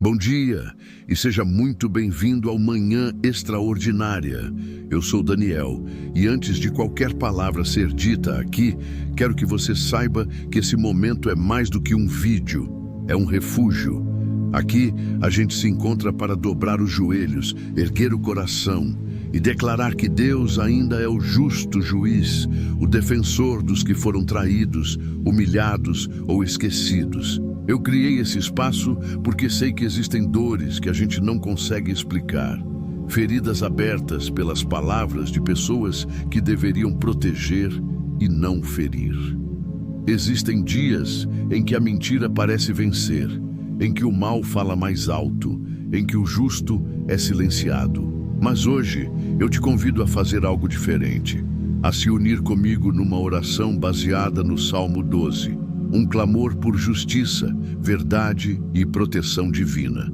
Bom dia e seja muito bem-vindo ao Manhã Extraordinária. Eu sou Daniel e antes de qualquer palavra ser dita aqui, quero que você saiba que esse momento é mais do que um vídeo, é um refúgio. Aqui a gente se encontra para dobrar os joelhos, erguer o coração e declarar que Deus ainda é o justo juiz, o defensor dos que foram traídos, humilhados ou esquecidos. Eu criei esse espaço porque sei que existem dores que a gente não consegue explicar, feridas abertas pelas palavras de pessoas que deveriam proteger e não ferir. Existem dias em que a mentira parece vencer, em que o mal fala mais alto, em que o justo é silenciado. Mas hoje eu te convido a fazer algo diferente, a se unir comigo numa oração baseada no Salmo 12. Um clamor por justiça, verdade e proteção divina.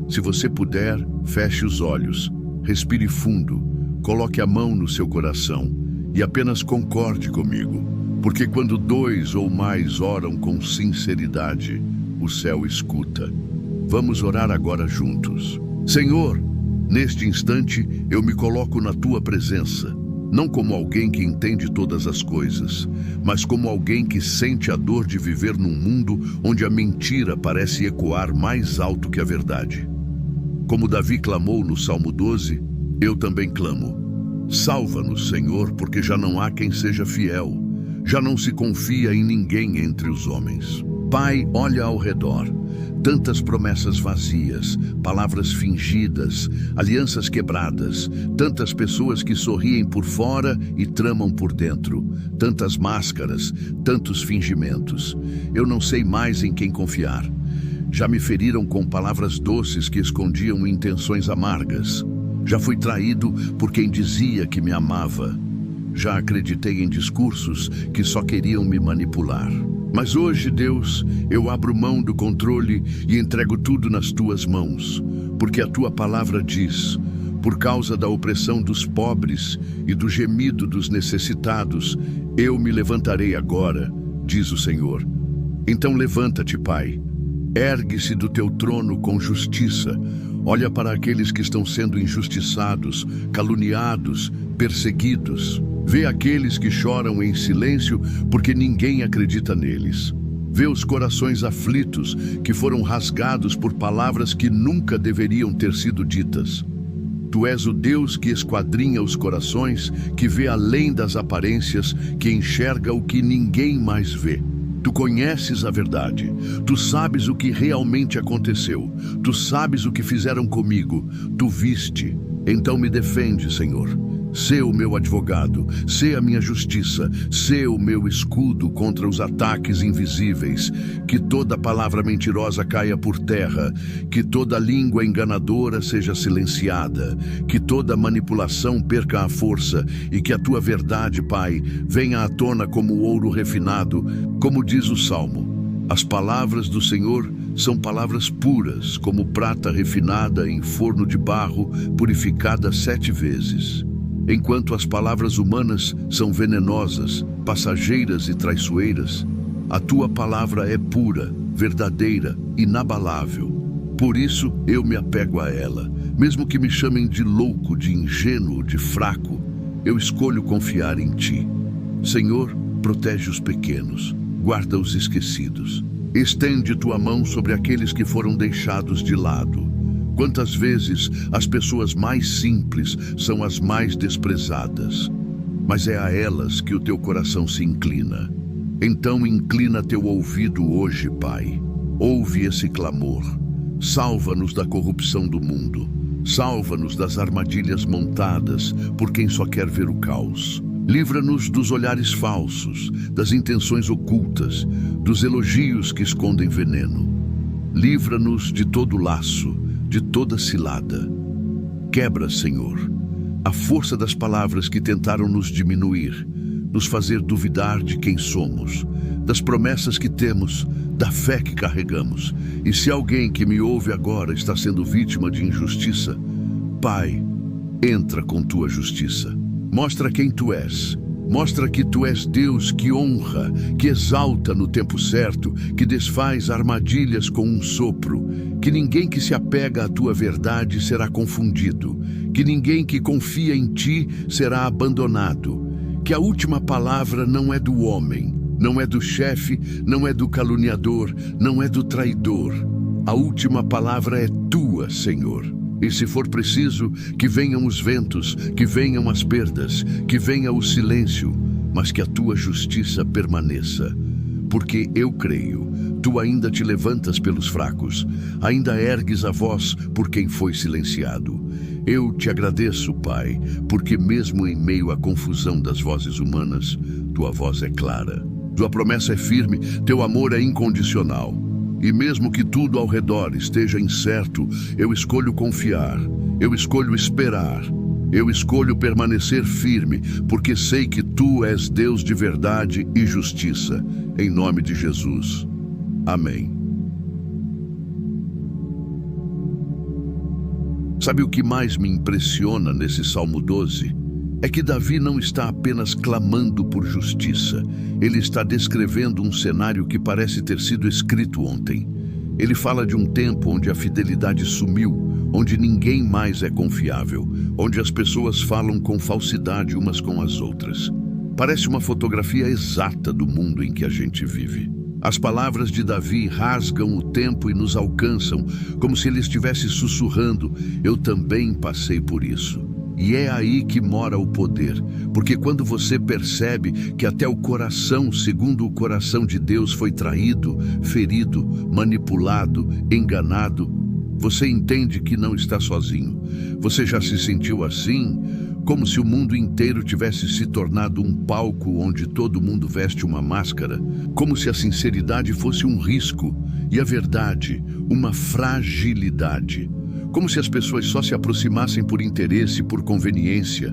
Se você puder, feche os olhos, respire fundo, coloque a mão no seu coração e apenas concorde comigo, porque quando dois ou mais oram com sinceridade, o céu escuta. Vamos orar agora juntos. Senhor, neste instante eu me coloco na tua presença, não como alguém que entende todas as coisas, mas como alguém que sente a dor de viver num mundo onde a mentira parece ecoar mais alto que a verdade. Como Davi clamou no Salmo 12, eu também clamo. Salva-nos, Senhor, porque já não há quem seja fiel, já não se confia em ninguém entre os homens. Pai, olha ao redor. Tantas promessas vazias, palavras fingidas, alianças quebradas, tantas pessoas que sorriem por fora e tramam por dentro, tantas máscaras, tantos fingimentos. Eu não sei mais em quem confiar. Já me feriram com palavras doces que escondiam intenções amargas. Já fui traído por quem dizia que me amava. Já acreditei em discursos que só queriam me manipular. Mas hoje, Deus, eu abro mão do controle e entrego tudo nas tuas mãos, porque a tua palavra diz: por causa da opressão dos pobres e do gemido dos necessitados, eu me levantarei agora, diz o Senhor. Então levanta-te, Pai, ergue-se do teu trono com justiça, olha para aqueles que estão sendo injustiçados, caluniados, perseguidos. Vê aqueles que choram em silêncio porque ninguém acredita neles. Vê os corações aflitos que foram rasgados por palavras que nunca deveriam ter sido ditas. Tu és o Deus que esquadrinha os corações, que vê além das aparências, que enxerga o que ninguém mais vê. Tu conheces a verdade, tu sabes o que realmente aconteceu, tu sabes o que fizeram comigo, tu viste. Então me defende, Senhor. Sê o meu advogado, sê a minha justiça, sê o meu escudo contra os ataques invisíveis. Que toda palavra mentirosa caia por terra, que toda língua enganadora seja silenciada, que toda manipulação perca a força e que a tua verdade, Pai, venha à tona como ouro refinado, como diz o Salmo. As palavras do Senhor são palavras puras, como prata refinada em forno de barro, purificada 7 vezes. Enquanto as palavras humanas são venenosas, passageiras e traiçoeiras, a tua palavra é pura, verdadeira, inabalável. Por isso eu me apego a ela. Mesmo que me chamem de louco, de ingênuo, de fraco, eu escolho confiar em ti. Senhor, protege os pequenos, guarda os esquecidos. Estende tua mão sobre aqueles que foram deixados de lado. Quantas vezes as pessoas mais simples são as mais desprezadas, mas é a elas que o teu coração se inclina. Então inclina teu ouvido hoje, Pai. Ouve esse clamor. Salva-nos da corrupção do mundo. Salva-nos das armadilhas montadas por quem só quer ver o caos. Livra-nos dos olhares falsos, das intenções ocultas, dos elogios que escondem veneno. Livra-nos de todo laço, de toda cilada. Quebra, Senhor, a força das palavras que tentaram nos diminuir, nos fazer duvidar de quem somos, das promessas que temos, da fé que carregamos. E se alguém que me ouve agora está sendo vítima de injustiça, Pai, entra com tua justiça. Mostra quem tu és Mostra que tu és Deus que honra, que exalta no tempo certo, que desfaz armadilhas com um sopro, que ninguém que se apega à tua verdade será confundido, que ninguém que confia em ti será abandonado, que a última palavra não é do homem, não é do chefe, não é do caluniador, não é do traidor. A última palavra é tua, Senhor. E se for preciso, que venham os ventos, que venham as perdas, que venha o silêncio, mas que a tua justiça permaneça. Porque eu creio, tu ainda te levantas pelos fracos, ainda ergues a voz por quem foi silenciado. Eu te agradeço, Pai, porque mesmo em meio à confusão das vozes humanas, tua voz é clara. Tua promessa é firme, teu amor é incondicional. E mesmo que tudo ao redor esteja incerto, eu escolho confiar, eu escolho esperar, eu escolho permanecer firme, porque sei que tu és Deus de verdade e justiça. Em nome de Jesus. Amém. Sabe o que mais me impressiona nesse Salmo 12? É que Davi não está apenas clamando por justiça. Ele está descrevendo um cenário que parece ter sido escrito ontem. Ele fala de um tempo onde a fidelidade sumiu, onde ninguém mais é confiável, onde as pessoas falam com falsidade umas com as outras. Parece uma fotografia exata do mundo em que a gente vive. As palavras de Davi rasgam o tempo e nos alcançam, como se ele estivesse sussurrando: eu também passei por isso. E é aí que mora o poder, porque quando você percebe que até o coração, segundo o coração de Deus, foi traído, ferido, manipulado, enganado, você entende que não está sozinho. Você já se sentiu assim, como se o mundo inteiro tivesse se tornado um palco onde todo mundo veste uma máscara, como se a sinceridade fosse um risco e a verdade uma fragilidade. Como se as pessoas só se aproximassem por interesse, por conveniência.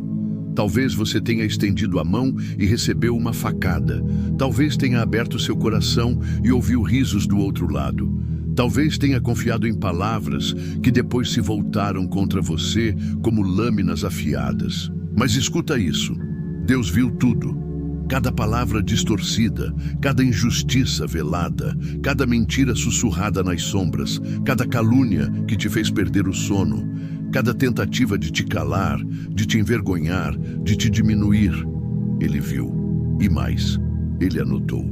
Talvez você tenha estendido a mão e recebeu uma facada. Talvez tenha aberto seu coração e ouviu risos do outro lado. Talvez tenha confiado em palavras que depois se voltaram contra você como lâminas afiadas. Mas escuta isso. Deus viu tudo. Cada palavra distorcida, cada injustiça velada, cada mentira sussurrada nas sombras, cada calúnia que te fez perder o sono, cada tentativa de te calar, de te envergonhar, de te diminuir. Ele viu. E mais, ele anotou.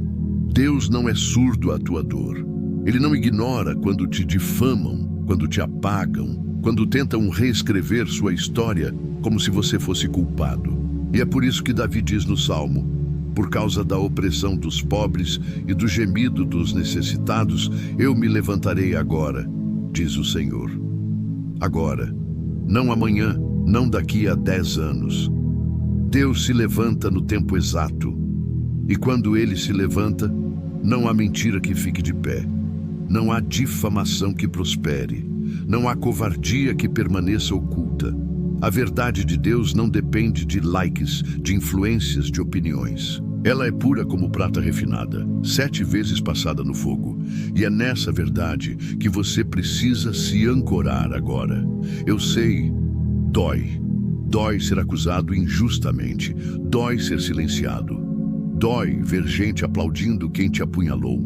Deus não é surdo à tua dor. Ele não ignora quando te difamam, quando te apagam, quando tentam reescrever sua história como se você fosse culpado. E é por isso que Davi diz no Salmo: por causa da opressão dos pobres e do gemido dos necessitados, eu me levantarei agora, diz o Senhor. Agora, não amanhã, não daqui a 10 anos. Deus se levanta no tempo exato. E quando ele se levanta, não há mentira que fique de pé. Não há difamação que prospere. Não há covardia que permaneça oculta. A verdade de Deus não depende de likes, de influências, de opiniões. Ela é pura como prata refinada, 7 vezes passada no fogo. E é nessa verdade que você precisa se ancorar agora. Eu sei, dói. Dói ser acusado injustamente. Dói ser silenciado. Dói ver gente aplaudindo quem te apunhalou.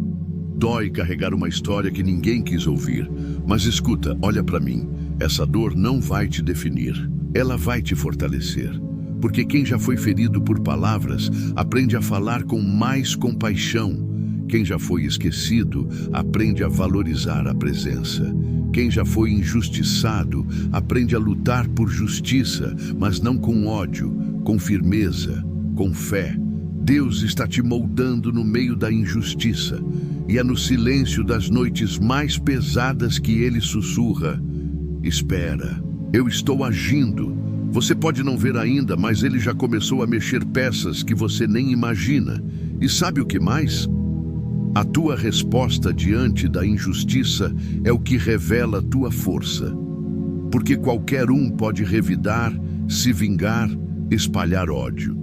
Dói carregar uma história que ninguém quis ouvir. Mas escuta, olha para mim. Essa dor não vai te definir. Ela vai te fortalecer. Porque quem já foi ferido por palavras aprende a falar com mais compaixão. Quem já foi esquecido aprende a valorizar a presença. Quem já foi injustiçado aprende a lutar por justiça, mas não com ódio, com firmeza, com fé. Deus está te moldando no meio da injustiça, e é no silêncio das noites mais pesadas que Ele sussurra: espera, eu estou agindo. Você pode não ver ainda, mas Ele já começou a mexer peças que você nem imagina. E sabe o que mais? A tua resposta diante da injustiça é o que revela a tua força. Porque qualquer um pode revidar, se vingar, espalhar ódio.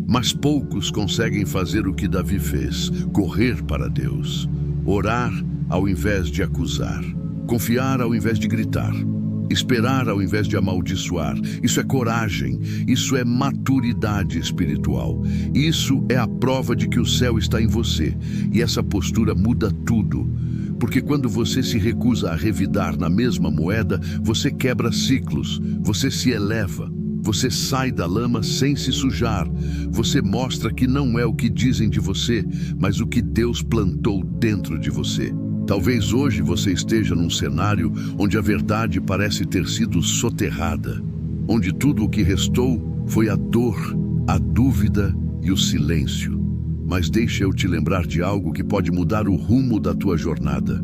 Mas poucos conseguem fazer o que Davi fez: correr para Deus, orar ao invés de acusar, confiar ao invés de gritar, Esperar ao invés de amaldiçoar. Isso é coragem, isso é maturidade espiritual. Isso é a prova de que o céu está em você. E essa postura muda tudo. Porque quando você se recusa a revidar na mesma moeda, você quebra ciclos, você se eleva, você sai da lama sem se sujar. Você mostra que não é o que dizem de você, mas o que Deus plantou dentro de você. Talvez hoje você esteja num cenário onde a verdade parece ter sido soterrada, onde tudo o que restou foi a dor, a dúvida e o silêncio. Mas deixa eu te lembrar de algo que pode mudar o rumo da tua jornada.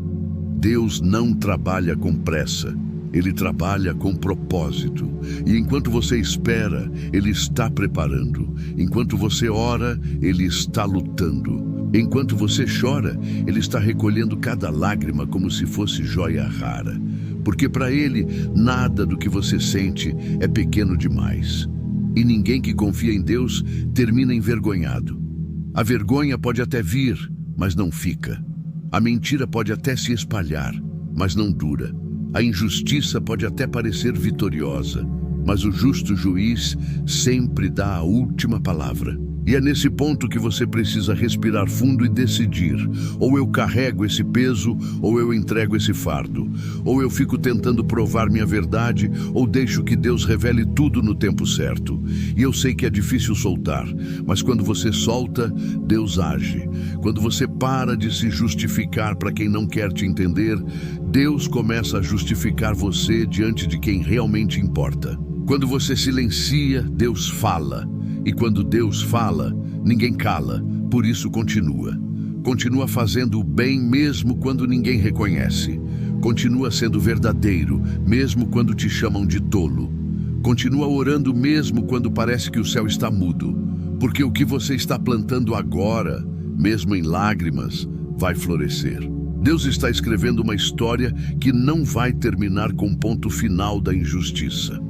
Deus não trabalha com pressa, Ele trabalha com propósito. E enquanto você espera, Ele está preparando. Enquanto você ora, Ele está lutando. Enquanto você chora, Ele está recolhendo cada lágrima como se fosse joia rara. Porque para Ele, nada do que você sente é pequeno demais. E ninguém que confia em Deus termina envergonhado. A vergonha pode até vir, mas não fica. A mentira pode até se espalhar, mas não dura. A injustiça pode até parecer vitoriosa, mas o justo juiz sempre dá a última palavra. E é nesse ponto que você precisa respirar fundo e decidir: ou eu carrego esse peso, ou eu entrego esse fardo. Ou eu fico tentando provar minha verdade, ou deixo que Deus revele tudo no tempo certo. E eu sei que é difícil soltar, mas quando você solta, Deus age. Quando você para de se justificar para quem não quer te entender, Deus começa a justificar você diante de quem realmente importa. Quando você silencia, Deus fala. E quando Deus fala, ninguém cala, por isso continua. Continua fazendo o bem mesmo quando ninguém reconhece. Continua sendo verdadeiro, mesmo quando te chamam de tolo. Continua orando mesmo quando parece que o céu está mudo. Porque o que você está plantando agora, mesmo em lágrimas, vai florescer. Deus está escrevendo uma história que não vai terminar com o ponto final da injustiça.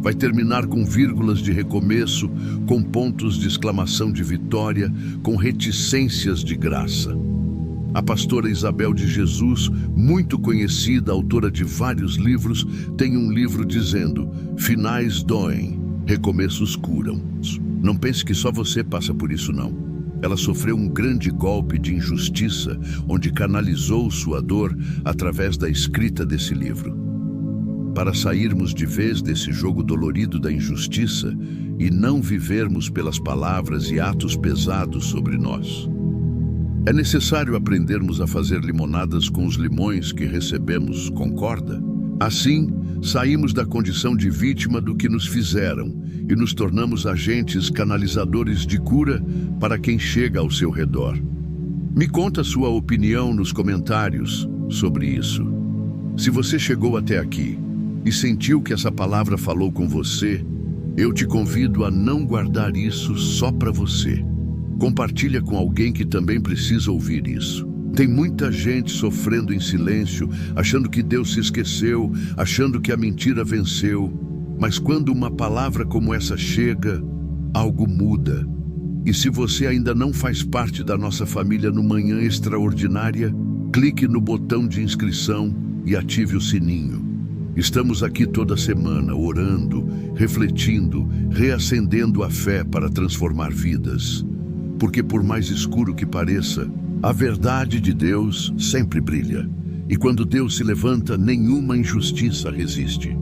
Vai terminar com vírgulas de recomeço, com pontos de exclamação de vitória, com reticências de graça. A pastora Isabel de Jesus, muito conhecida, autora de vários livros, tem um livro dizendo: finais doem, recomeços curam. Não pense que só você passa por isso, não. Ela sofreu um grande golpe de injustiça, onde canalizou sua dor através da escrita desse livro. Para sairmos de vez desse jogo dolorido da injustiça e não vivermos pelas palavras e atos pesados sobre nós. É necessário aprendermos a fazer limonadas com os limões que recebemos, concorda? Assim, saímos da condição de vítima do que nos fizeram e nos tornamos agentes canalizadores de cura para quem chega ao seu redor. Me conta sua opinião nos comentários sobre isso. Se você chegou até aqui e sentiu que essa palavra falou com você, eu te convido a não guardar isso só para você. Compartilha com alguém que também precisa ouvir isso. Tem muita gente sofrendo em silêncio, achando que Deus se esqueceu, achando que a mentira venceu. Mas quando uma palavra como essa chega, algo muda. E se você ainda não faz parte da nossa família no Manhã Extraordinária, clique no botão de inscrição e ative o sininho. Estamos aqui toda semana, orando, refletindo, reacendendo a fé para transformar vidas. Porque por mais escuro que pareça, a verdade de Deus sempre brilha. E quando Deus se levanta, nenhuma injustiça resiste.